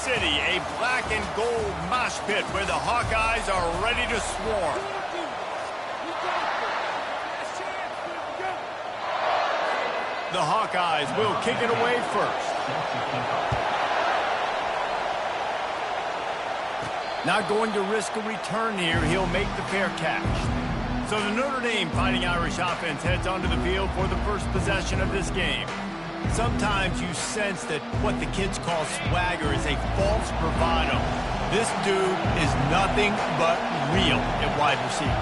City, a black and gold mosh pit where the Hawkeyes are ready to swarm. The Hawkeyes will kick it away first. Not going to risk a return here. He'll make the fair catch. So the Notre Dame Fighting Irish offense heads onto the field for the first possession of this game. Sometimes you sense that what the kids call swagger is a false bravado. This dude is nothing but real at wide receiver.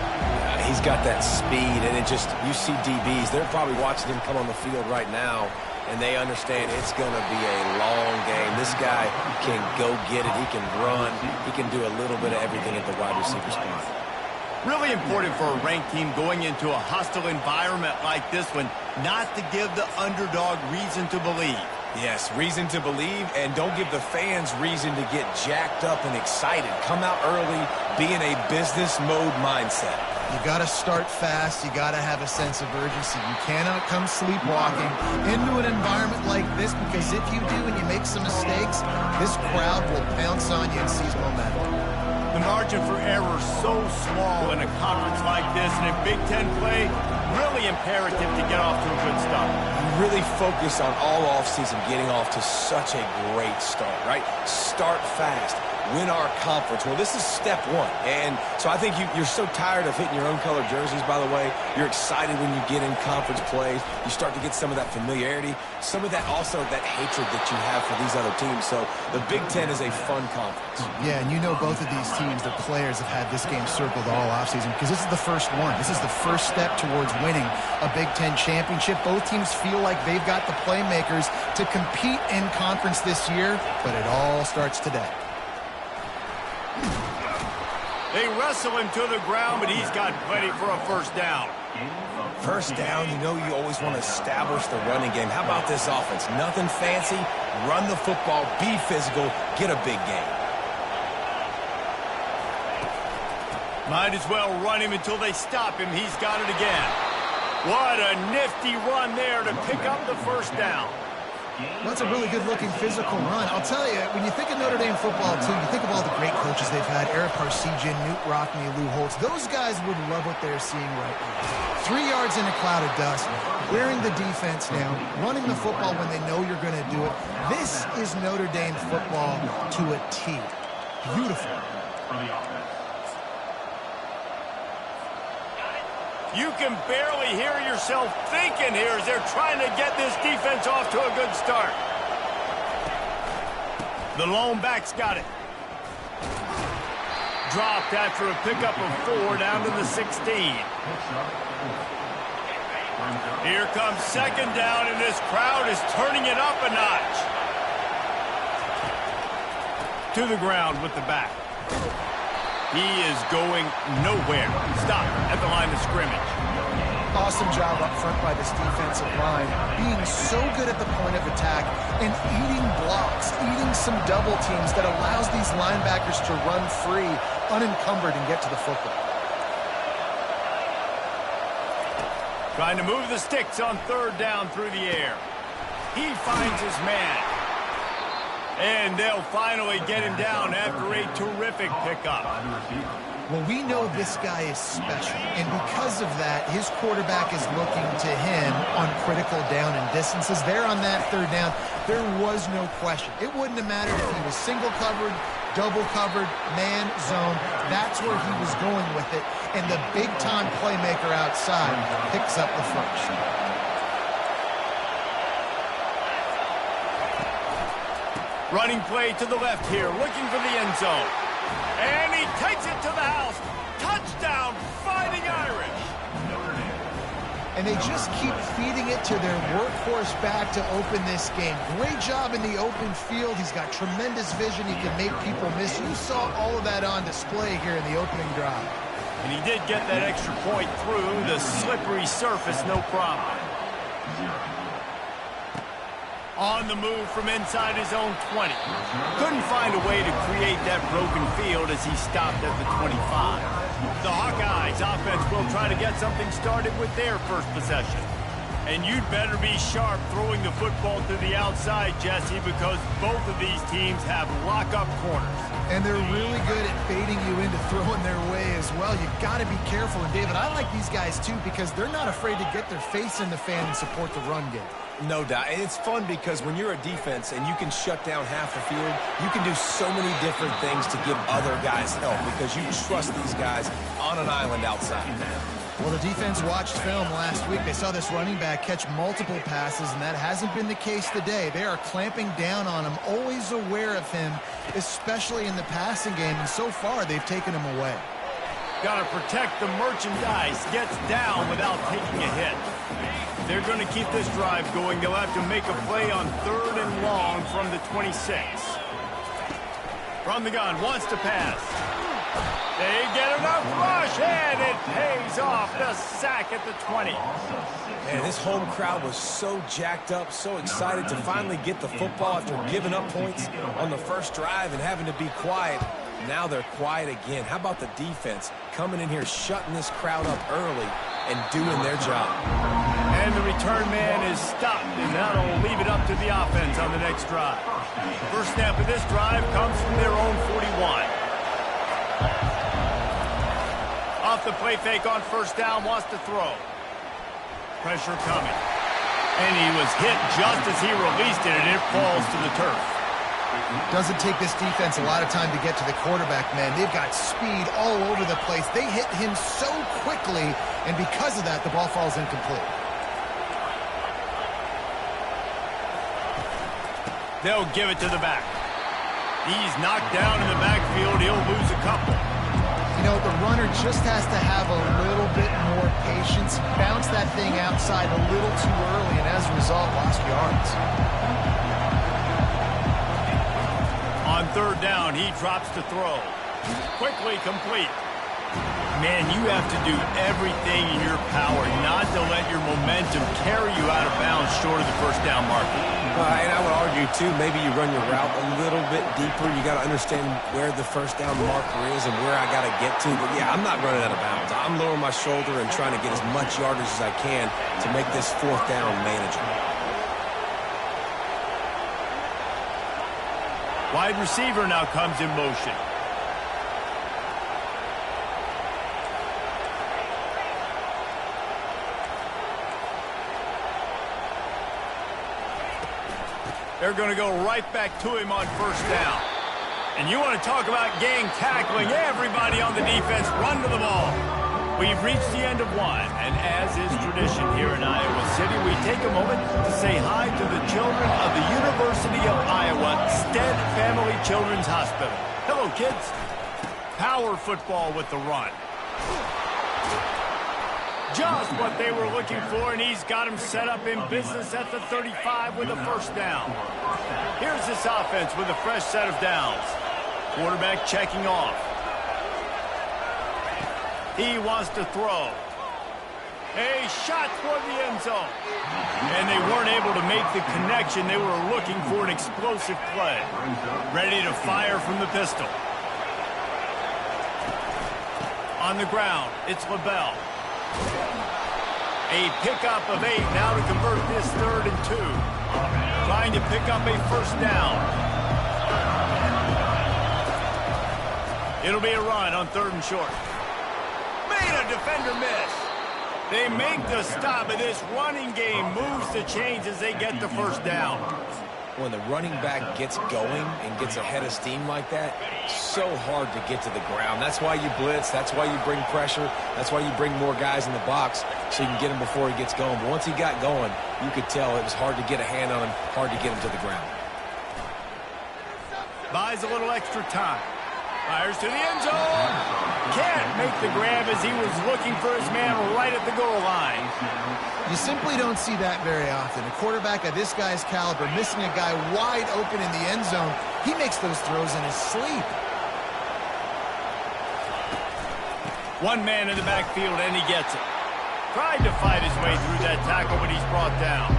He's got that speed, and it just, you see DBs, they're probably watching him come on the field right now, and they understand it's going to be a long game. This guy can go get it. He can run. He can do a little bit of everything at the wide receiver spot. Really important for a ranked team going into a hostile environment like this one, not to give the underdog reason to believe. Yes, reason to believe, and don't give the fans reason to get jacked up and excited. Come out early, be in a business mode mindset. You got to start fast. You got to have a sense of urgency. You cannot come sleepwalking into an environment like this, because if you do and you make some mistakes, this crowd will pounce on you and seize momentum. The margin for error so small in a conference like this, and in Big Ten play, really imperative to get off to a good start. You really focus on all offseason getting off to such a great start, right? Start fast. Win our conference. Well, this is step one. And so I think you're so tired of hitting your own color jerseys, by the way. You're excited when you get in conference plays. You start to get some of that familiarity, some of that also that hatred that you have for these other teams. So the Big Ten is a fun conference. Yeah, and you know both of these teams, the players have had this game circled all offseason, because this is the first one. This is the first step towards winning a Big Ten championship. Both teams feel like they've got the playmakers to compete in conference this year, but it all starts today. They wrestle him to the ground, but he's got plenty for a first down. First down, you know you always want to establish the running game. How about this offense? Nothing fancy. Run the football, be physical, get a big gain. Might as well run him until they stop him. He's got it again. What a nifty run there to pick up the first down. That's a really good-looking physical run. I'll tell you, when you think of Notre Dame football, too, you think of all the great coaches they've had, Eric Parsegian, Newt Rockne, Lou Holtz. Those guys would love what they're seeing right now. 3 yards in a cloud of dust, wearing the defense down, running the football when they know you're going to do it. This is Notre Dame football to a T. Beautiful. You can barely hear yourself thinking here as they're trying to get this defense off to a good start. The lone back's got it. Dropped after a pickup of 4 down to the 16. Here comes second down, and this crowd is turning it up a notch. To the ground with the back. He is going nowhere. Stop at the line of scrimmage. Awesome job up front by this defensive line, being so good at the point of attack and eating blocks, eating some double teams that allows these linebackers to run free, unencumbered, and get to the football. Trying to move the sticks on third down through the air. He finds his man. And they'll finally get him down after a terrific pickup. Well, we know this guy is special, and because of that, his quarterback is looking to him on critical down and distances. There on that third down, there was no question. It wouldn't have mattered if he was single covered, double covered, man, zone. That's where he was going with it, and the big-time playmaker outside picks up the first. Running play to the left here, looking for the end zone. And he takes it to the house. Touchdown, Fighting Irish. And they just keep feeding it to their workhorse back to open this game. Great job in the open field. He's got tremendous vision. He can make people miss. You saw all of that on display here in the opening drive. And he did get that extra point through the slippery surface, no problem. On the move from inside his own 20. Couldn't find a way to create that broken field as he stopped at the 25. The Hawkeyes offense will try to get something started with their first possession. And you'd better be sharp throwing the football to the outside, Jesse, because both of these teams have lock-up corners. And they're really good at baiting you into throwing their way as well. You've got to be careful. And, David, I like these guys, too, because they're not afraid to get their face in the fan and support the run game. No doubt. And it's fun because when you're a defense and you can shut down half the field, you can do so many different things to give other guys help because you trust these guys on an island outside. Well, the defense watched film last week. They saw this running back catch multiple passes, and that hasn't been the case today. They are clamping down on him, always aware of him, especially in the passing game, and so far they've taken him away. Got to protect the merchandise. Gets down without taking a hit. They're going to keep this drive going. They'll have to make a play on 3rd and long from the 26. From the gun, wants to pass. They get enough rush, and it pays off. The sack at the 20. Man, this home crowd was so jacked up, so excited to finally get the football after giving up points on the first drive and having to be quiet. Now they're quiet again. How about the defense coming in here, shutting this crowd up early and doing their job? And the return man is stopped, and that'll leave it up to the offense on the next drive. First snap of this drive comes from their own 41. Off the play fake on first down, wants to throw. Pressure coming. And he was hit just as he released it, and it falls to the turf. Doesn't take this defense a lot of time to get to the quarterback, man. They've got speed all over the place. They hit him so quickly, and because of that, the ball falls incomplete. They'll give it to the back. He's knocked down in the backfield. He'll lose a couple. You know, the runner just has to have a little bit more patience. Bounce that thing outside a little too early, and as a result, lost yards. On 3rd down, he drops to throw. Quickly complete. Man, you have to do everything in your power not to let your momentum carry you out of bounds short of the first down marker. And I would argue, too, maybe you run your route a little bit deeper. You got to understand where the first down marker is and where I got to get to. But, yeah, I'm not running out of bounds. I'm lowering my shoulder and trying to get as much yardage as I can to make this 4th down manageable. Wide receiver now comes in motion. They're going to go right back to him on first down. And you want to talk about gang tackling. Everybody on the defense run to the ball. We've reached the end of one, and as is tradition here in Iowa City, we take a moment to say hi to the children of the University of Iowa Stead Family Children's Hospital. Hello, kids. Power football with the run. Just what they were looking for, and he's got him set up in business at the 35 with a first down. Here's this offense with a fresh set of downs. Quarterback checking off. He wants to throw. A shot toward the end zone. And they weren't able to make the connection. They were looking for an explosive play. Ready to fire from the pistol. On the ground, it's LaBelle. A pickup of 8 now to convert this 3rd and 2. Trying to pick up a first down. It'll be a run on 3rd and short. Made a defender miss. They make the stop, and this running game moves the chains as they get the first down. When the running back gets going and gets a head of steam like that, so hard to get to the ground. That's why you blitz. That's why you bring pressure. That's why you bring more guys in the box so you can get him before he gets going. But once he got going, you could tell it was hard to get a hand on him, hard to get him to the ground. Buys a little extra time. Fires to the end zone. Can't make the grab as he was looking for his man right at the goal line. You simply don't see that very often. A quarterback of this guy's caliber missing a guy wide open in the end zone. He makes those throws in his sleep. One man in the backfield, and he gets it. Tried to fight his way through that tackle, but he's brought down.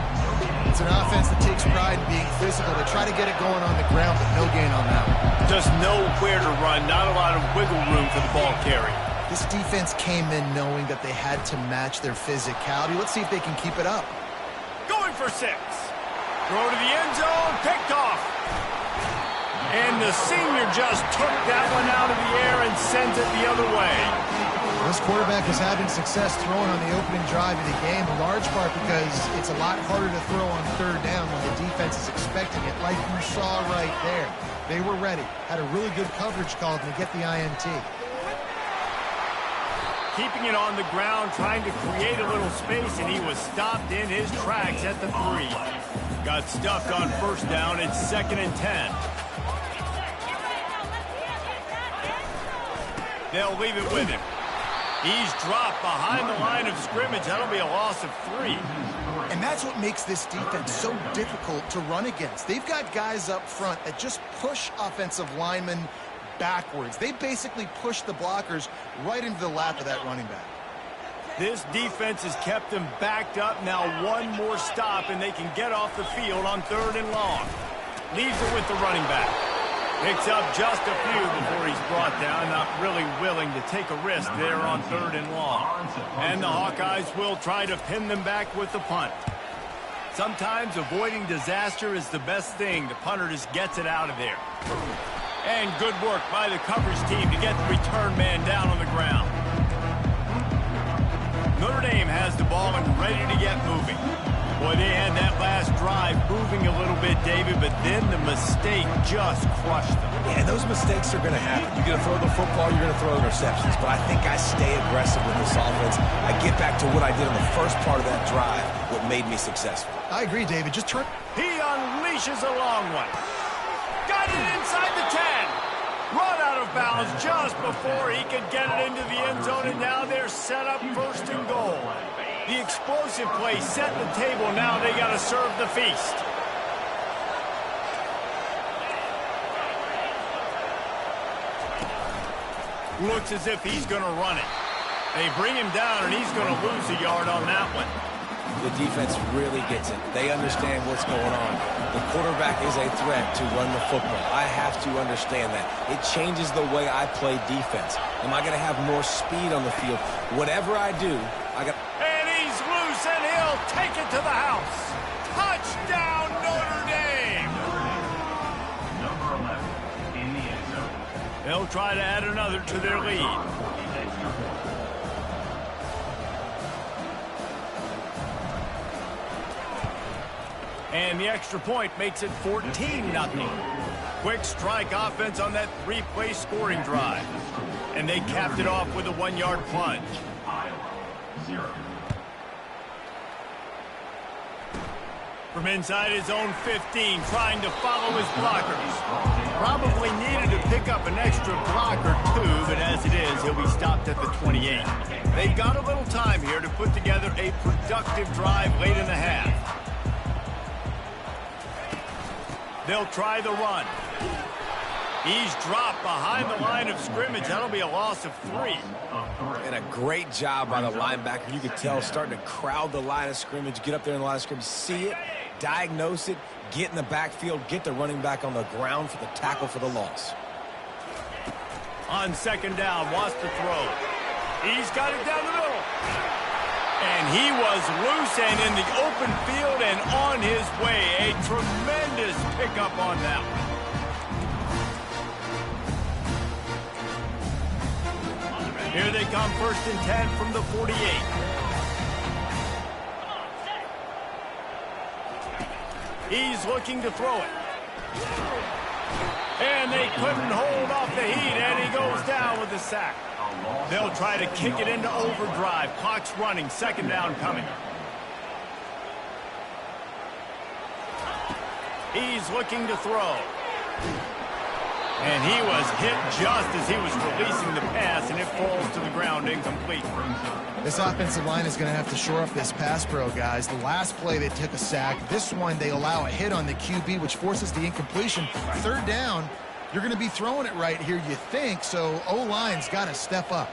It's an offense that takes pride in being physical. They try to get it going on the ground, but no gain on that one. Just nowhere to run, not a lot of wiggle room for the ball carry. This defense came in knowing that they had to match their physicality. Let's see if they can keep it up. for 6. Throw to the end zone, picked off. And the senior just took that one out of the air and sends it the other way. This quarterback is having success throwing on the opening drive of the game, in large part because it's a lot harder to throw on third down when the defense is expecting it, like you saw right there. They were ready, had a really good coverage call to get the INT. Keeping it on the ground, trying to create a little space, and he was stopped in his tracks at the 3. Got stuffed on first down. It's 2nd and 10. They'll leave it with him. He's dropped behind the line of scrimmage. That'll be a loss of 3. And that's what makes this defense so difficult to run against. They've got guys up front that just push offensive linemen backwards. They basically push the blockers right into the lap of that running back. This defense has kept them backed up. Now one more stop, and they can get off the field on 3rd and long. Leaves it with the running back. Picks up just a few before he's brought down. Not really willing to take a risk there on 3rd and long. And the Hawkeyes will try to pin them back with the punt. Sometimes avoiding disaster is the best thing. The punter just gets it out of there. And good work by the coverage team to get the return man down on the ground. Notre Dame has the ball and ready to get moving. Boy, they had that last drive moving a little bit, David, but then the mistake just crushed them. Yeah, those mistakes are going to happen. You're going to throw the football, you're going to throw interceptions. But I think I stay aggressive with this offense. I get back to what I did in the first part of that drive, what made me successful. I agree, David. Just turn. He unleashes a long one. Got it inside the 10. Run out of bounds just before he could get it into the end zone, and now they're set up 1st and goal. The explosive play set the table. Now they got to serve the feast. Looks as if he's going to run it. They bring him down, and he's going to lose a yard on that one. The defense really gets it. They understand what's going on. The quarterback is a threat to run the football. I have to understand that. It changes the way I play defense. Am I going to have more speed on the field? Whatever I do, I got... And he's loose, and he'll take it to the house. Touchdown, Notre Dame! Number 11 in the end zone. They'll try to add another to their lead. And the extra point makes it 14-0. Quick strike offense on that 3-play scoring drive. And they capped it off with a 1-yard plunge. From inside his own 15, trying to follow his blockers. Probably needed to pick up an extra block or 2, but as it is, he'll be stopped at the 28. They've got a little time here to put together a productive drive late in the half. They'll try the run. He's dropped behind the line of scrimmage. That'll be a loss of 3. And a great job by the linebacker. You could tell, starting to crowd the line of scrimmage, get up there in the line of scrimmage, see it, diagnose it, get in the backfield, get the running back on the ground for the tackle for the loss. On 2nd down, wants to throw. He's got it down the middle. And he was loose and in the open field and on his way. A tremendous pickup on that one. Here they come, 1st and 10 from the 48. He's looking to throw it. And they couldn't hold off the heat, and he goes down with the sack. They'll try to kick it into overdrive. Clock's running, 2nd down coming. He's looking to throw. And he was hit just as he was releasing the pass, and it falls to the ground incomplete. This offensive line is going to have to shore up this pass pro, guys. The last play they took a sack. This one they allow a hit on the QB, which forces the incompletion. 3rd down, you're going to be throwing it right here, you think, so O-line's got to step up.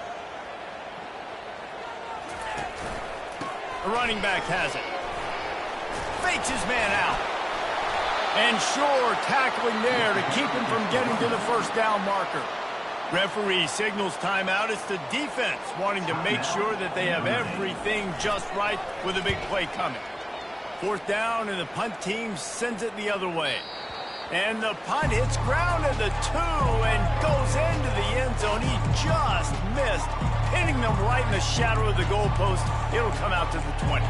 The running back has it. Fakes his man out. And Shore tackling there to keep him from getting to the 1st down marker. Referee signals timeout. It's the defense wanting to make sure that they have everything just right with a big play coming. 4th down, and the punt team sends it the other way. And the punt hits ground at the 2 and goes into the end zone. He just missed, hitting them right in the shadow of the goalpost. It'll come out to the 20.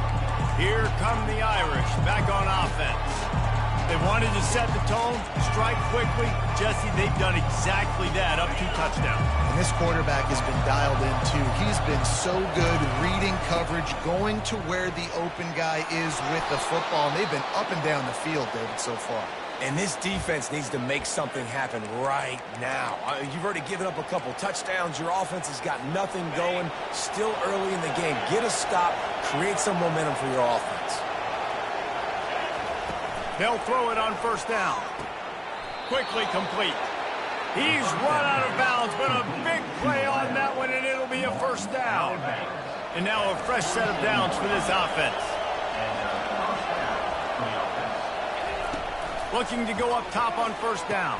Here come the Irish, back on offense. They wanted to set the tone, strike quickly. Jesse, they've done exactly that, up 2 touchdowns. And this quarterback has been dialed in, too. He's been so good reading coverage, going to where the open guy is with the football. And they've been up and down the field, David, so far. And this defense needs to make something happen right now. You've already given up a couple touchdowns. Your offense has got nothing going. Still early in the game. Get a stop. Create some momentum for your offense. They'll throw it on 1st down. Quickly complete. He's run out of bounds, but a big play on that one, and it'll be a 1st down. And now a fresh set of downs for this offense. Looking to go up top on 1st down.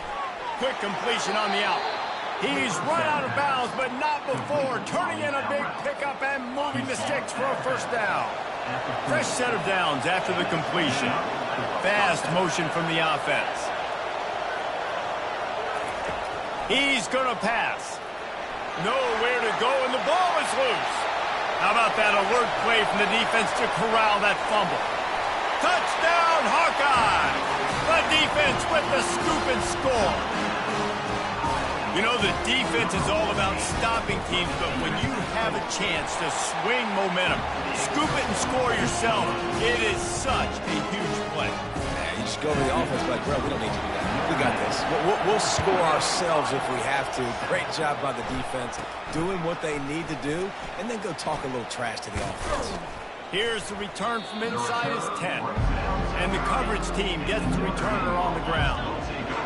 Quick completion on the out. He's run out of bounds, but not before. Turning in a big pickup and moving the sticks for a 1st down. Fresh set of downs after the completion. Fast motion from the offense. He's going to pass. Nowhere to go, and the ball is loose. How about that alert play from the defense to corral that fumble? Touchdown, Hawkeye! The defense with the scoop and score. You know, the defense is all about stopping teams, but when you have a chance to swing momentum, scoop it and score yourself, it is such a huge play. Yeah, you just go to the offense like, bro, we don't need to do that. We got this. We'll score ourselves if we have to. Great job by the defense, doing what they need to do, and then go talk a little trash to the offense. Here's the return from inside his 10. And the coverage team gets the returner on the ground.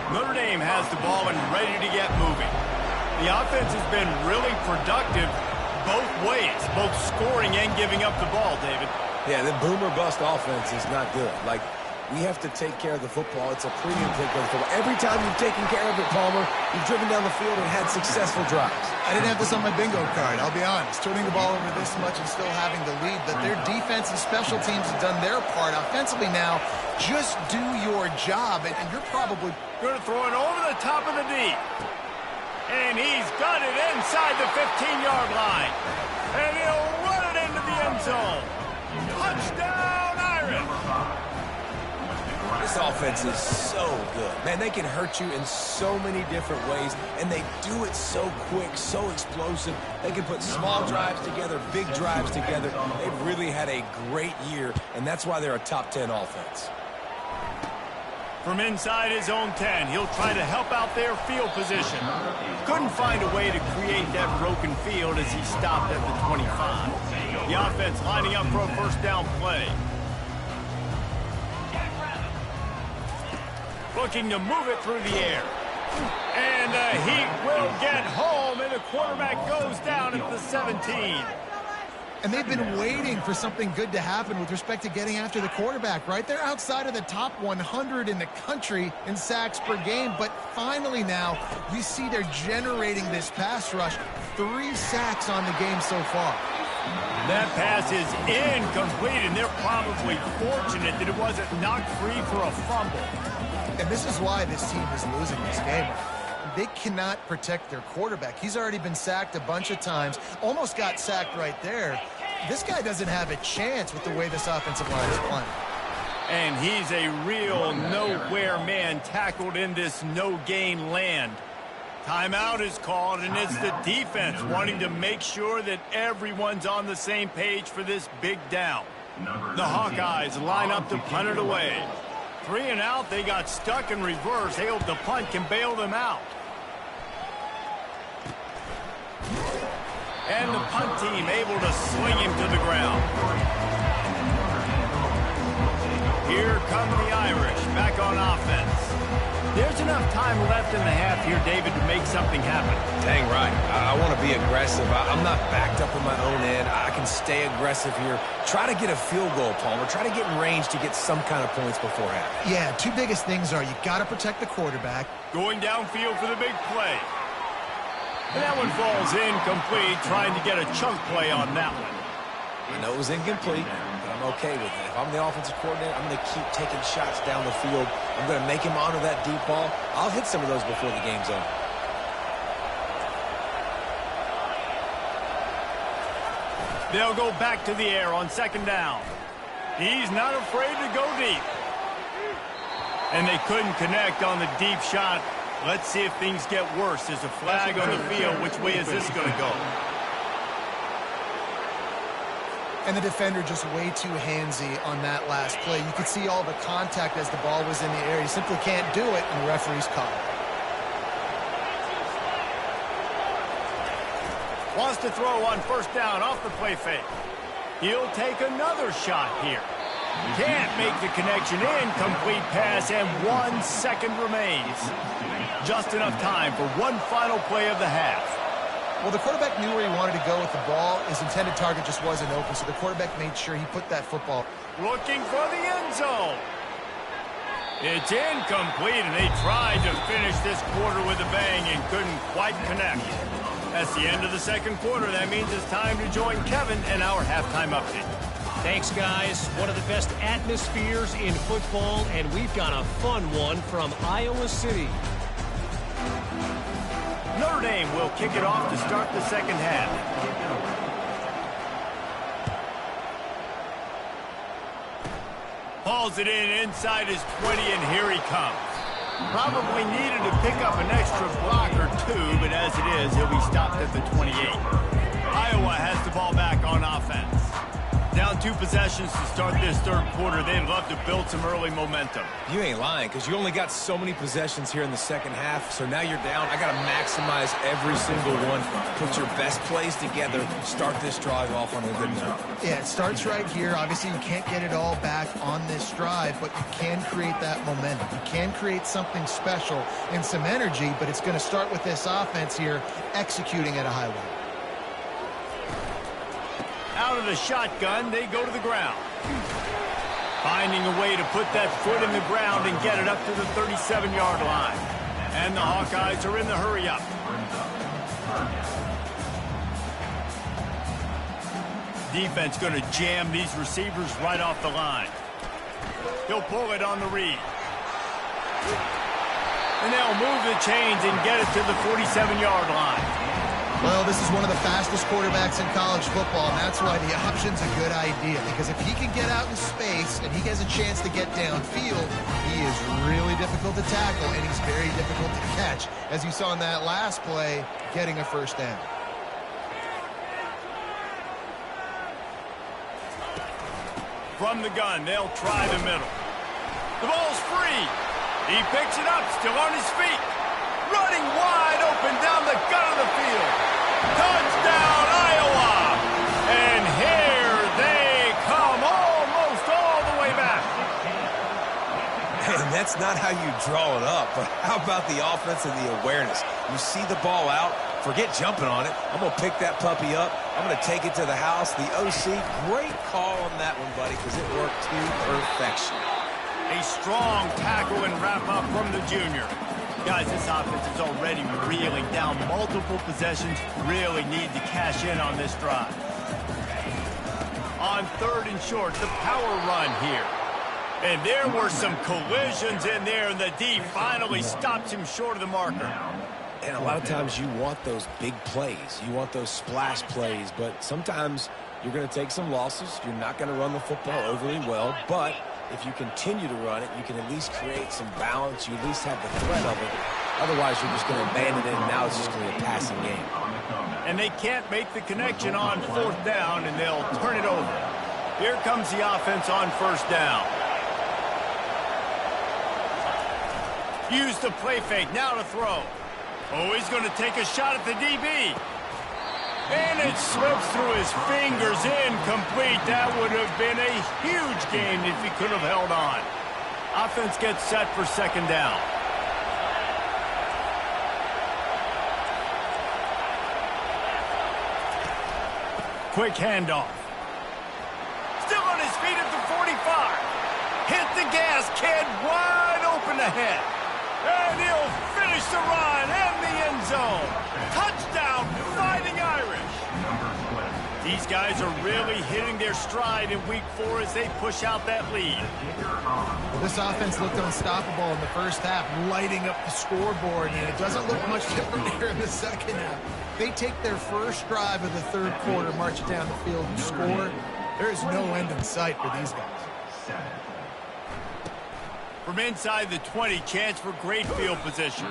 Notre Dame has the ball and ready to get moving. The offense has been really productive both ways, both scoring and giving up the ball, David. Yeah, the boomer bust offense is not good. Like, we have to take care of the football. It's a premium take care of the football. Every time you've taken care of it, Palmer, you've driven down the field and had successful drives. I didn't have this on my bingo card, I'll be honest. Turning the ball over this much and still having the lead. But their defense and special teams have done their part. Offensively now, just do your job. And you're probably going to throw it over the top of the D. And he's got it inside the 15-yard line. And he'll run it into the end zone. Touchdown, Irish! This offense is so good. Man, they can hurt you in so many different ways, and they do it so quick, so explosive. They can put small drives together, big drives together. They've really had a great year, and that's why they're a top 10 offense. From inside his own 10, he'll try to help out their field position. Couldn't find a way to create that broken field as he stopped at the 25. The offense lining up for a 1st down play. Looking to move it through the air. And the Heat will get home, and the quarterback goes down at the 17. And they've been waiting for something good to happen with respect to getting after the quarterback, right? They're outside of the top 100 in the country in sacks per game, but finally now you see they're generating this pass rush. 3 sacks on the game so far. That pass is incomplete, and they're probably fortunate that it wasn't knocked free for a fumble. And this is why this team is losing this game. They cannot protect their quarterback. He's already been sacked a bunch of times, almost got sacked right there. This guy doesn't have a chance with the way this offensive line is playing. And he's a real nowhere man tackled in this no-gain land. Timeout is called, and it's the defense wanting to make sure that everyone's on the same page for this big down. The Hawkeyes line up to punt it away. 3 and out, they got stuck in reverse. They hope the punt can bail them out. And the punt team able to swing him to the ground. Here come the Irish back on offense. There's enough time left in the half here, David, to make something happen. Dang right. I want to be aggressive. I'm not backed up in my own end. I can stay aggressive here. Try to get a field goal, Palmer. Try to get in range to get some kind of points before half. Yeah, 2 biggest things are you got to protect the quarterback. Going downfield for the big play. And that one falls incomplete, trying to get a chunk play on that one. I know it was incomplete, I'm okay with it. If I'm the offensive coordinator, I'm going to keep taking shots down the field. I'm going to make him honor that deep ball. I'll hit some of those before the game's over. They'll go back to the air on second down. He's not afraid to go deep. And they couldn't connect on the deep shot. Let's see if things get worse. There's a flag on the field. Which way is this going to go? And the defender just way too handsy on that last play. You could see all the contact as the ball was in the air. He simply can't do it, and the referee's caught it. Wants to throw on first down off the play fake. He'll take another shot here. Can't make the connection. Incomplete pass, and 1 second remains. Just enough time for one final play of the half. Well, the quarterback knew where he wanted to go with the ball. His intended target just wasn't open, so the quarterback made sure he put that football. Looking for the end zone. It's incomplete, and they tried to finish this quarter with a bang and couldn't quite connect. That's the end of the second quarter. That means it's time to join Kevin and our halftime update. Thanks, guys. One of the best atmospheres in football, and we've got a fun one from Iowa City. Notre Dame will kick it off to start the second half. Hauls it in inside his 20, and here he comes. Probably needed to pick up an extra block or two, but as it is, he'll be stopped at the 28. Iowa has the ball back on offense. Down 2 possessions to start this third quarter. They'd love to build some early momentum. You ain't lying, because you only got so many possessions here in the second half, so now you're down. I got to maximize every single one. Put your best plays together. Start this drive off on a good note. Yeah, it starts right here. Obviously, you can't get it all back on this drive, but you can create that momentum. You can create something special and some energy, but it's going to start with this offense here executing at a high level. Out of the shotgun, they go to the ground. Finding a way to put that foot in the ground and get it up to the 37-yard line. And the Hawkeyes are in the hurry-up. Defense going to jam these receivers right off the line. He'll pull it on the read. And they'll move the chains and get it to the 47-yard line. Well, this is one of the fastest quarterbacks in college football, and that's why the option's a good idea. Because if he can get out in space and he has a chance to get downfield, he is really difficult to tackle, and he's very difficult to catch. As you saw in that last play, getting a first down. From the gun, they'll try the middle. The ball's free. He picks it up, still on his feet. Running wide open down the gut of the field. Touchdown, Iowa! And here they come, almost all the way back. And that's not how you draw it up, but how about the offense and the awareness? You see the ball out, forget jumping on it. I'm going to pick that puppy up. I'm going to take it to the house. The OC, great call on that one, buddy, because it worked to perfection. A strong tackle and wrap-up from the junior. Guys, this offense is already reeling down multiple possessions. Really need to cash in on this drive. On third and short, the power run here. And there were some collisions in there, and the D finally stops him short of the marker. And a lot of times you want those big plays. You want those splash plays, but sometimes you're going to take some losses. You're not going to run the football overly well, but if you continue to run it, you can at least create some balance. You at least have the threat of it. Otherwise, you're just going to abandon it, and now it's just going to be a passing game. And they can't make the connection on fourth down, and they'll turn it over. Here comes the offense on first down. Use the play fake, now to throw. Oh, he's going to take a shot at the DB. And it slips through his fingers, incomplete. That would have been a huge game if he could have held on. Offense gets set for second down. Quick handoff. Still on his feet at the 45. Hit the gas, kid, wide open ahead. And he'll finish the run and the end zone. Touchdown, Fighting Irish. These guys are really hitting their stride in week 4 as they push out that lead. Well, this offense looked unstoppable in the first half, lighting up the scoreboard, and it doesn't look much different here in the second half. They take their first drive of the third quarter, march it down the field, and score. There is no end in sight for these guys. From inside the 20, chance for great field position.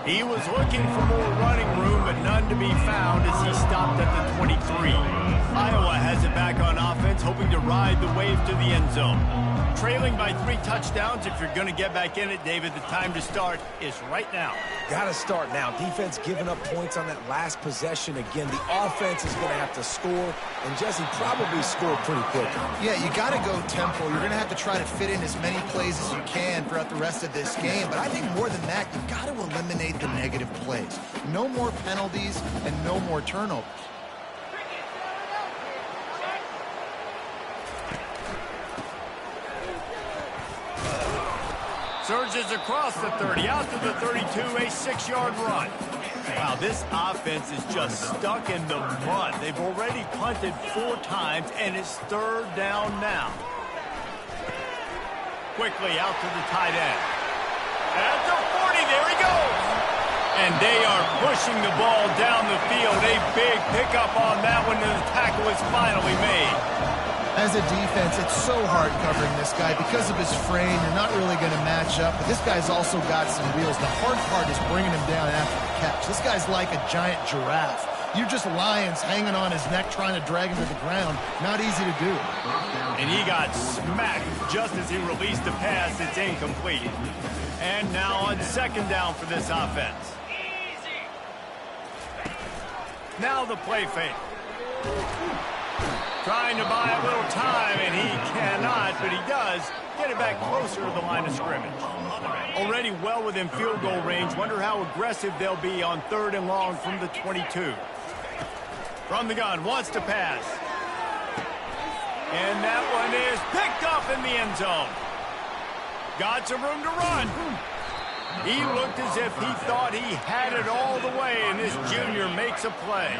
He was looking for more running room, but none to be found as he stopped at the 23. Iowa has it back on offense, hoping to ride the wave to the end zone. Trailing by 3 touchdowns. If you're going to get back in it, David, the time to start is right now. Got to start now. Defense giving up points on that last possession. Again, the offense is going to have to score, and Jesse probably scored pretty quick. Yeah, you got to go tempo. You're going to have to try to fit in as many plays as you can throughout the rest of this game. But I think more than that, you've got to eliminate the negative plays. No more penalties and no more turnovers. Surges across the 30, out to the 32, a 6-yard run. Wow, this offense is just stuck in the mud. They've already punted 4 times, and it's 3rd down now. Quickly out to the tight end. At the 40, there he goes. And they are pushing the ball down the field. A big pickup on that one, and the tackle is finally made. As a defense, it's so hard covering this guy. Because of his frame, you're not really going to match up. But this guy's also got some wheels. The hard part is bringing him down after the catch. This guy's like a giant giraffe. You're just lions hanging on his neck trying to drag him to the ground. Not easy to do. And he got smacked just as he released the pass. It's incomplete. And now on 2nd down for this offense. Now the play fake. Trying to buy a little time, and he cannot, but he does get it back closer to the line of scrimmage. Already well within field goal range. Wonder how aggressive they'll be on 3rd and long from the 22. From the gun, wants to pass. And that one is picked up in the end zone. Got some room to run. He looked as if he thought he had it all the way, and this junior makes a play.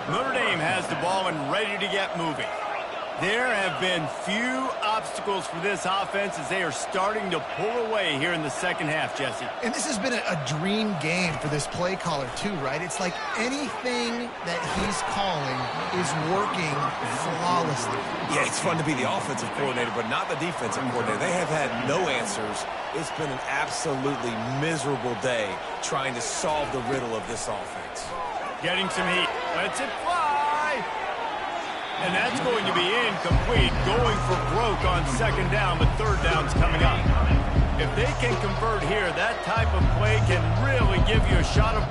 Notre Dame has the ball and ready to get moving. There have been few obstacles for this offense as they are starting to pull away here in the second half, Jesse. And this has been a dream game for this play caller, too, right? It's like anything that he's calling is working flawlessly. Yeah, it's fun to be the offensive coordinator, but not the defensive coordinator. They have had no answers. It's been an absolutely miserable day trying to solve the riddle of this offense. Getting some heat. Lets it fly. And that's going to be incomplete. Going for broke on 2nd down, but 3rd down's coming up. If they can convert here, that type of play can really give you a shot of...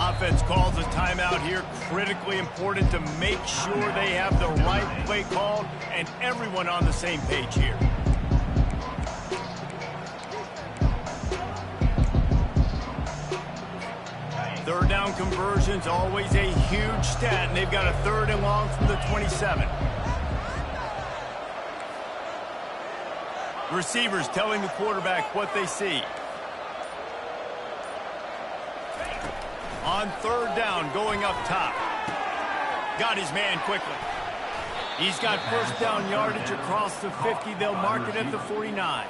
Offense calls a timeout here. Critically important to make sure they have the right play called and everyone on the same page here. Third down conversions, always a huge stat, and they've got a 3rd and long from the 27. Receivers telling the quarterback what they see. On 3rd down, going up top. Got his man quickly. He's got 1st down yardage across the 50. They'll mark it at the 49.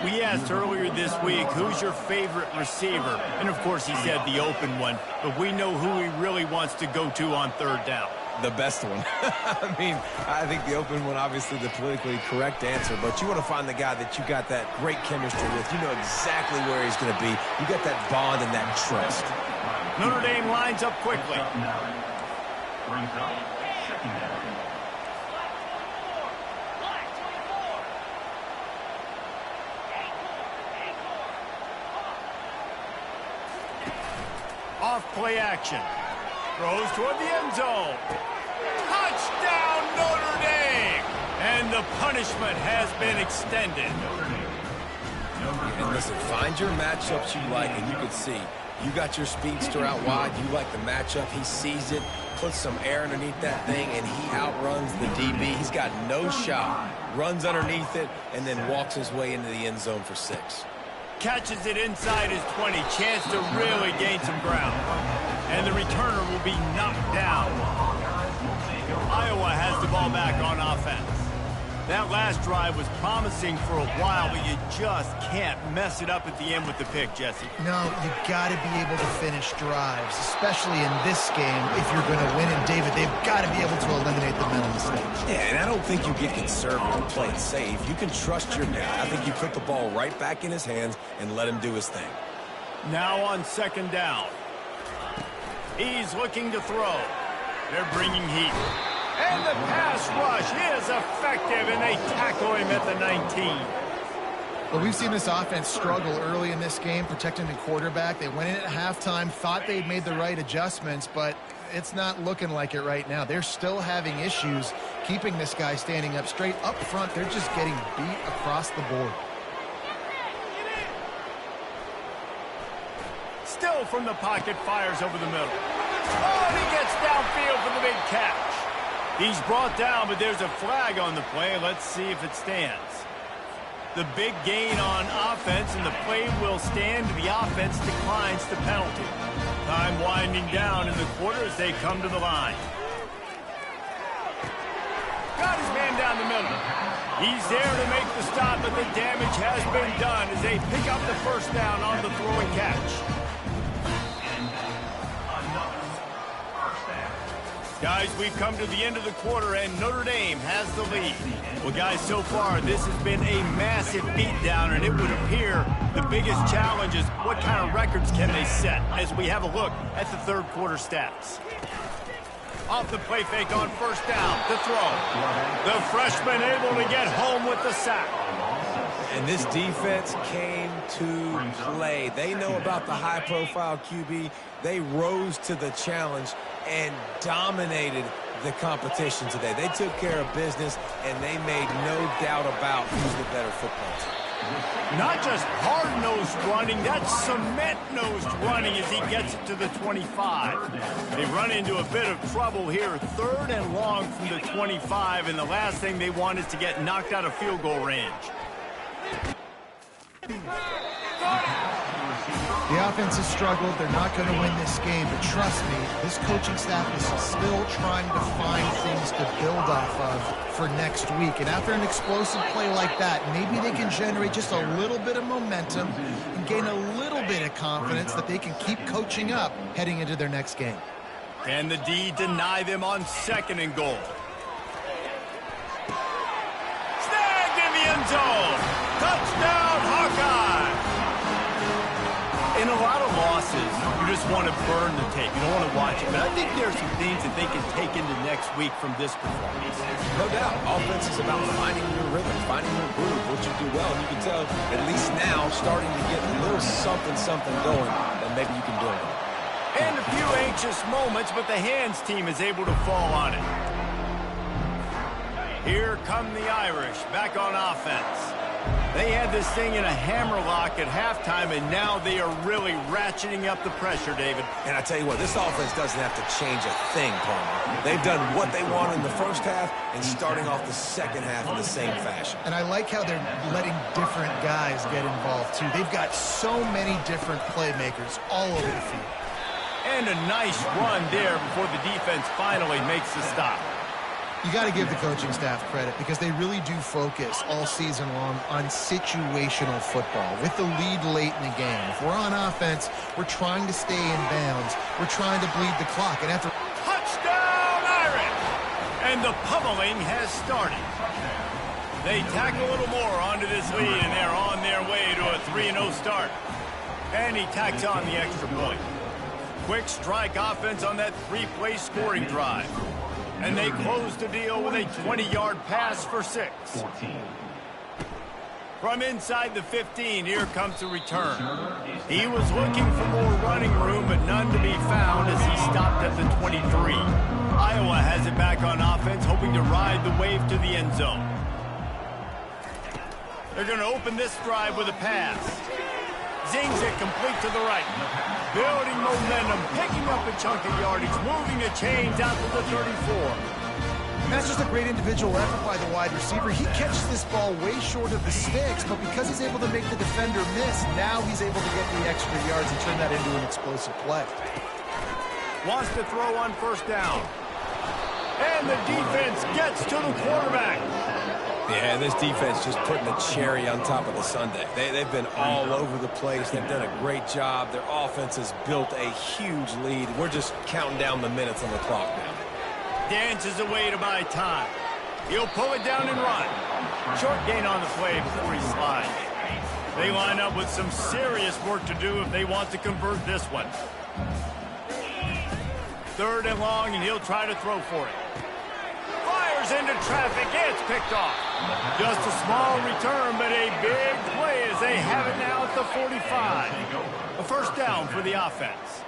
We asked earlier this week, who's your favorite receiver? And, of course, he said the open one. But we know who he really wants to go to on 3rd down. The best one. I mean, I think the open one, obviously the politically correct answer, but you want to find the guy that you got that great chemistry with. You know exactly where he's going to be. You got that bond and that trust. Notre Dame lines up quickly. Brings up 2nd down. Off play action. Throws toward the end zone. Touchdown, Notre Dame! And the punishment has been extended. And listen, find your matchups you like, and you can see. You got your speedster out wide. You like the matchup. He sees it, puts some air underneath that thing, and he outruns the DB. He's got no shot. Runs underneath it, and then walks his way into the end zone for 6. Catches it inside his 20. Chance to really gain some ground. And the returner will be knocked down. Iowa has the ball back on offense. That last drive was promising for a while, but you just can't mess it up at the end with the pick, Jesse. No, you got to be able to finish drives, especially in this game. If you're going to win, and David, they've got to be able to eliminate the mental mistakes. Yeah, and I don't think you get conservative, play it safe. You can trust your guy. I think you put the ball right back in his hands and let him do his thing. Now on second down. He's looking to throw. They're bringing heat. And the pass rush is effective, and they tackle him at the 19. But we've seen this offense struggle early in this game, protecting the quarterback. They went in at halftime, thought they'd made the right adjustments, but it's not looking like it right now. They're still having issues keeping this guy standing up straight. Up front, they're just getting beat across the board. Still from the pocket, fires over the middle. Oh, and he gets downfield for the big catch. He's brought down, but there's a flag on the play. Let's see if it stands. The big gain on offense, and the play will stand. The offense declines the penalty. Time winding down in the quarter as they come to the line. Got his man down the middle. He's there to make the stop, but the damage has been done as they pick up the first down on the throw and catch. Guys, we've come to the end of the quarter, and Notre Dame has the lead. Well, guys, so far, this has been a massive beatdown, and it would appear the biggest challenge is what kind of records can they set as we have a look at the third quarter stats. Off the play fake on first down, the throw. The freshman able to get home with the sack. And this defense came to play. They know about the high-profile QB. They rose to the challenge and dominated the competition today. They took care of business, and they made no doubt about who's the better football team. Not just hard-nosed running, that's cement-nosed running as he gets it to the 25. They run into a bit of trouble here, 3rd and long from the 25, and the last thing they want is to get knocked out of field goal range. The offense has struggled. They're not going to win this game, but trust me, this coaching staff is still trying to find things to build off of for next week. And after an explosive play like that, maybe they can generate just a little bit of momentum and gain a little bit of confidence that they can keep coaching up heading into their next game. And the D deny them on 2nd and goal. Snagged in the end zone. Touchdown, Hawkeye. In a lot of losses, you just want to burn the tape. You don't want to watch it. But I think there are some things that they can take into next week from this performance. No doubt. Offense is about finding your rhythm, finding your groove, what you do well. And you can tell, at least now, starting to get a little something going that maybe you can do it. And a few anxious moments, but the hands team is able to fall on it. Here come the Irish back on offense. They had this thing in a hammerlock at halftime, and now they are really ratcheting up the pressure, David. And I tell you what, this offense doesn't have to change a thing, Palmer. They've done what they wanted in the first half and starting off the second half in the same fashion. And I like how they're letting different guys get involved, too. They've got so many different playmakers all over the field. And a nice run there before the defense finally makes the stop. You got to give the coaching staff credit because they really do focus all season long on situational football with the lead late in the game. If we're on offense, we're trying to stay in bounds. We're trying to bleed the clock. And after touchdown, Irish! And the pummeling has started. They tack a little more onto this lead, and they're on their way to a 3-0 start. And he tacks on the extra point. Quick strike offense on that 3-play scoring drive. And they close the deal with a 20-yard pass for 6. From inside the 15, here comes the return. He was looking for more running room, but none to be found as he stopped at the 23. Iowa has it back on offense, hoping to ride the wave to the end zone. They're going to open this drive with a pass. Zings it complete to the right. Building momentum, picking up a chunk of yardage, moving the chains out to the 34. And that's just a great individual effort by the wide receiver. He catches this ball way short of the sticks, but because he's able to make the defender miss, now he's able to get the extra yards and turn that into an explosive play. Wants to throw on first down. And the defense gets to the quarterback. Yeah, this defense just putting a cherry on top of the sundae. They've been all over the place. They've done a great job. Their offense has built a huge lead. We're just counting down the minutes on the clock now. Dances away to buy time. He'll pull it down and run. Short gain on the play before he slides. They line up with some serious work to do if they want to convert this one. 3rd and long, and he'll try to throw for it. Fires into traffic. It's picked off. Just a small return, but a big play as they have it now at the 45. A first down for the offense.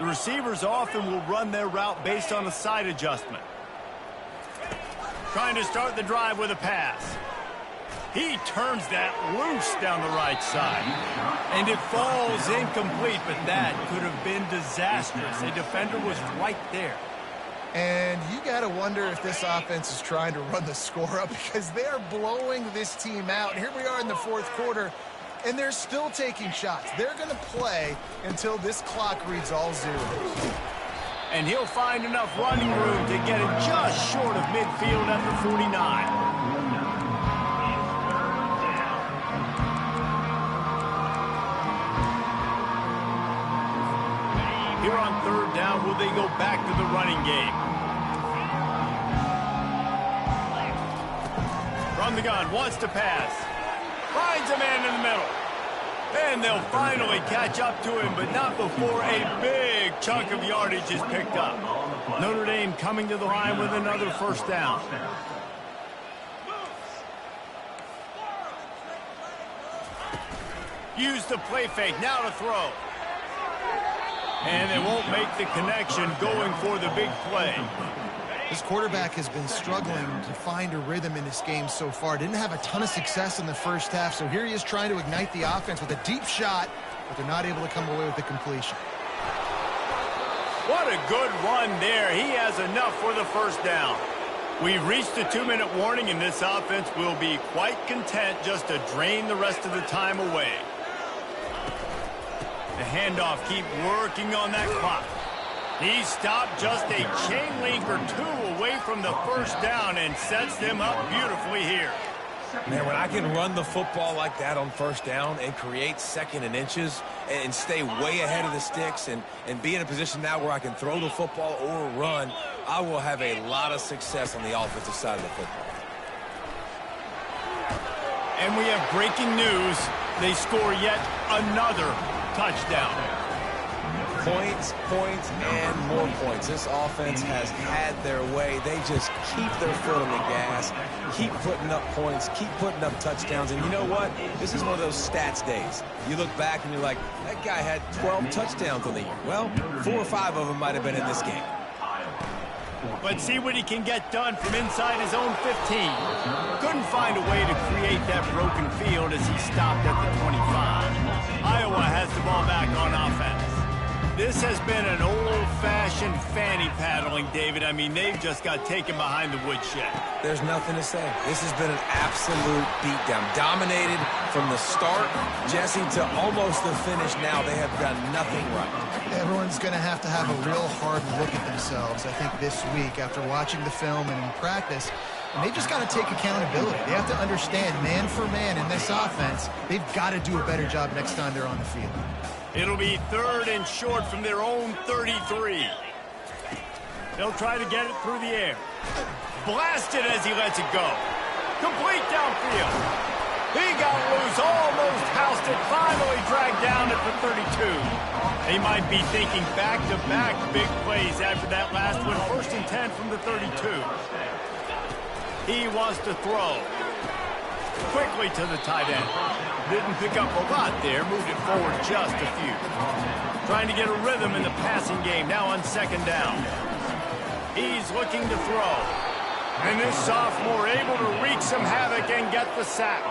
The receivers often will run their route based on a side adjustment. Trying to start the drive with a pass. He turns that loose down the right side. And it falls incomplete, but that could have been disastrous. A defender was right there. And you got to wonder if this offense is trying to run the score up because they're blowing this team out. Here we are in the 4th quarter, and they're still taking shots. They're going to play until this clock reads all zeros. And he'll find enough running room to get it just short of midfield at the 49. Here on 3rd down, will they go back to the running game? From the gun, wants to pass. Finds a man in the middle. And they'll finally catch up to him, but not before a big chunk of yardage is picked up. Notre Dame coming to the line with another first down. Use the play fake, now to throw. And they won't make the connection going for the big play. This quarterback has been struggling to find a rhythm in this game so far. Didn't have a ton of success in the first half, so here he is trying to ignite the offense with a deep shot, but they're not able to come away with the completion. What a good run there. He has enough for the first down. We've reached the 2-minute warning, and this offense will be quite content just to drain the rest of the time away. The handoff, keep working on that clock. He stopped just a chain link or 2 away from the first down and sets them up beautifully here. Man, when I can run the football like that on first down and create 2nd and inches and stay way ahead of the sticks and be in a position now where I can throw the football or run, I will have a lot of success on the offensive side of the football. And we have breaking news. They score yet another touchdown. Points, and more points. This offense has had their way. They just keep their foot on the gas, keep putting up points, keep putting up touchdowns. And you know what? This is one of those stats days. You look back and you're like, that guy had 12 touchdowns on the year. Well, 4 or 5 of them might have been in this game. But see what he can get done from inside his own 15. Couldn't find a way to create that broken field as he stopped at the 25. Iowa has the ball back on offense. This has been an old-fashioned fanny paddling, David. I mean, they've just got taken behind the woodshed. There's nothing to say. This has been an absolute beatdown. Dominated from the start, Jesse, to almost the finish now. They have done nothing right. Everyone's going to have a real hard look at themselves, I think, this week after watching the film and in practice. And they've just got to take accountability. They have to understand, man for man in this offense, they've got to do a better job next time they're on the field. It'll be 3rd and short from their own 33. They'll try to get it through the air. Blasted as he lets it go. Complete downfield. He got loose, almost housed it, finally dragged down at the 32. They might be thinking back-to-back big plays after that last one. 1st and 10 from the 32. He wants to throw. Quickly to the tight end. Didn't pick up a lot there. Moved it forward just a few. Trying to get a rhythm in the passing game. Now on 2nd down. He's looking to throw. And this sophomore able to wreak some havoc and get the sack.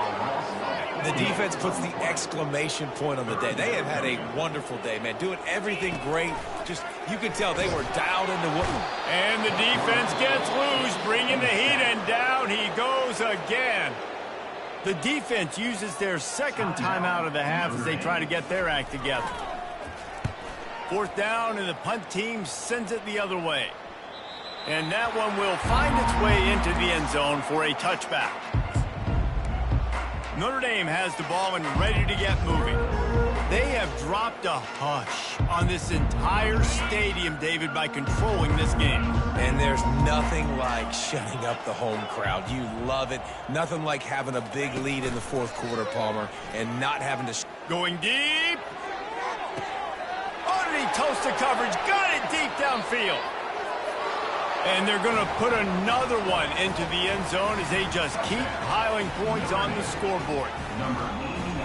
The defense puts the exclamation point on the day. They have had a wonderful day, man. Doing everything great. Just, you can tell they were dialed into what... And the defense gets loose, bringing the heat, and down he goes again. The defense uses their second timeout of the half as they try to get their act together. Fourth down, and the punt team sends it the other way. And that one will find its way into the end zone for a touchback. Notre Dame has the ball and ready to get moving. They have dropped a hush on this entire stadium, David, by controlling this game. And there's nothing like shutting up the home crowd. You love it. Nothing like having a big lead in the fourth quarter, Palmer, and not having to... Going deep. Underneath toasted coverage. Got it deep downfield. And they're going to put another one into the end zone as they just keep piling points on the scoreboard.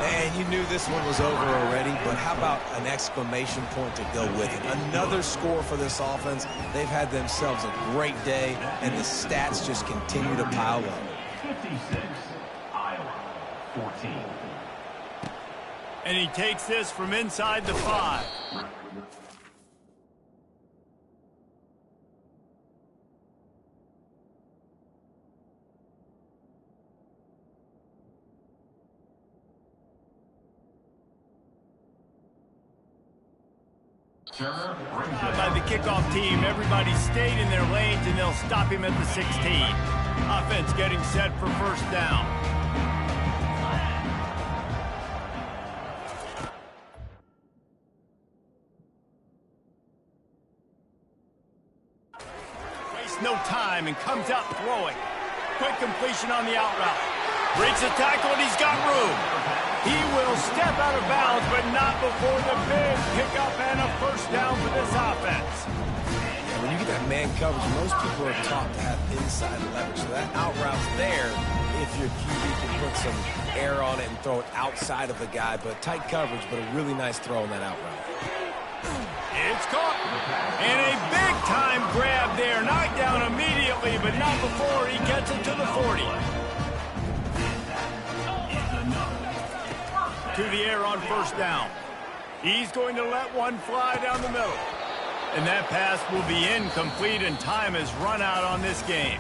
And you knew this one was over already, but how about an exclamation point to go with it? Another score for this offense. They've had themselves a great day, and the stats just continue to pile up. 56, Iowa, 14. And he takes this from inside the 5. By the kickoff team, everybody stayed in their lanes, and they'll stop him at the 16. Offense getting set for first down. Wastes no time and comes out throwing. Quick completion on the out route. Breaks the tackle, and he's got room. He will step out of bounds, but not before the big pickup and a first down for this offense. And when you get that man coverage, most people are taught to have inside leverage. So that out route's there if your QB can put some air on it and throw it outside of the guy. But tight coverage, but a really nice throw on that out route. It's caught. And a big-time grab there. Knocked down immediately, but not before he gets it to the 40. To the air on first down. He's going to let one fly down the middle. And that pass will be incomplete, and time has run out on this game.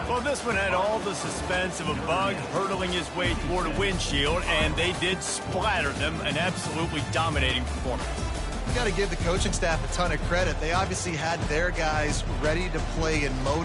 Well, this one had all the suspense of a bug hurtling his way toward a windshield, and they did splatter them. An absolutely dominating performance. You got to give the coaching staff a ton of credit. They obviously had their guys ready to play in mode.